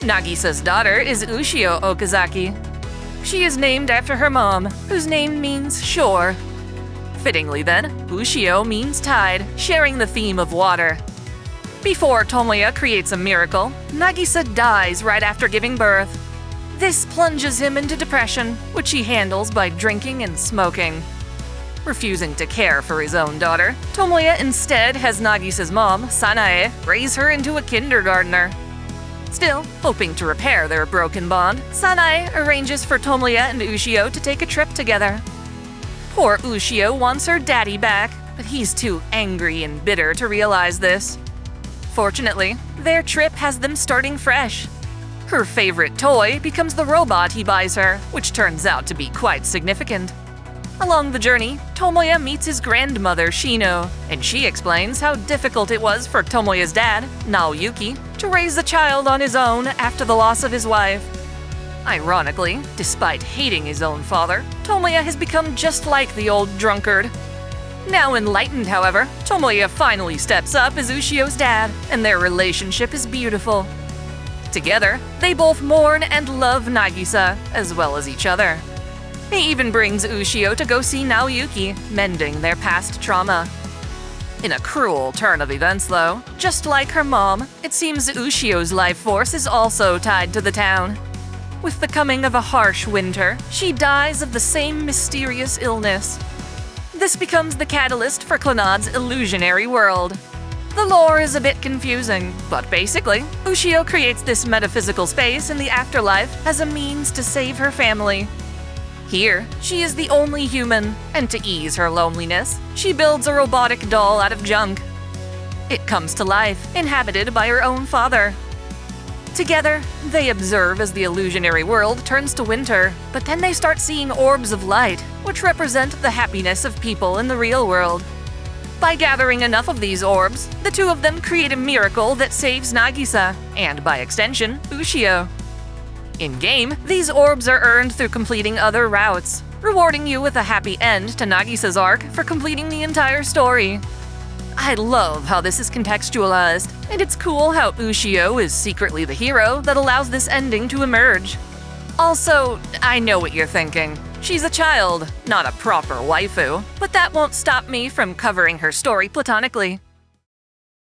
Nagisa's daughter is Ushio Okazaki. She is named after her mom, whose name means shore. Fittingly then, Ushio means tide, sharing the theme of water. Before Tomoya creates a miracle, Nagisa dies right after giving birth. This plunges him into depression, which he handles by drinking and smoking. Refusing to care for his own daughter, Tomoya instead has Nagisa's mom, Sanae, raise her into a kindergartner. Still, hoping to repair their broken bond, Sanae arranges for Tomoya and Ushio to take a trip together. Poor Ushio wants her daddy back, but he's too angry and bitter to realize this. Fortunately, their trip has them starting fresh. Her favorite toy becomes the robot he buys her, which turns out to be quite significant. Along the journey, Tomoya meets his grandmother, Shino, and she explains how difficult it was for Tomoya's dad, Naoyuki, to raise a child on his own after the loss of his wife. Ironically, despite hating his own father, Tomoya has become just like the old drunkard. Now enlightened, however, Tomoya finally steps up as Ushio's dad, and their relationship is beautiful. Together, they both mourn and love Nagisa, as well as each other. He even brings Ushio to go see Naoyuki, mending their past trauma. In a cruel turn of events, though, just like her mom, it seems Ushio's life force is also tied to the town. With the coming of a harsh winter, she dies of the same mysterious illness. This becomes the catalyst for Clannad's illusionary world. The lore is a bit confusing, but basically, Ushio creates this metaphysical space in the afterlife as a means to save her family. Here, she is the only human, and to ease her loneliness, she builds a robotic doll out of junk. It comes to life, inhabited by her own father. Together, they observe as the illusionary world turns to winter, but then they start seeing orbs of light, which represent the happiness of people in the real world. By gathering enough of these orbs, the two of them create a miracle that saves Nagisa, and by extension, Ushio. In-game, these orbs are earned through completing other routes, rewarding you with a happy end to Nagisa's arc for completing the entire story. I love how this is contextualized, and it's cool how Ushio is secretly the hero that allows this ending to emerge. Also, I know what you're thinking. She's a child, not a proper waifu, but that won't stop me from covering her story platonically.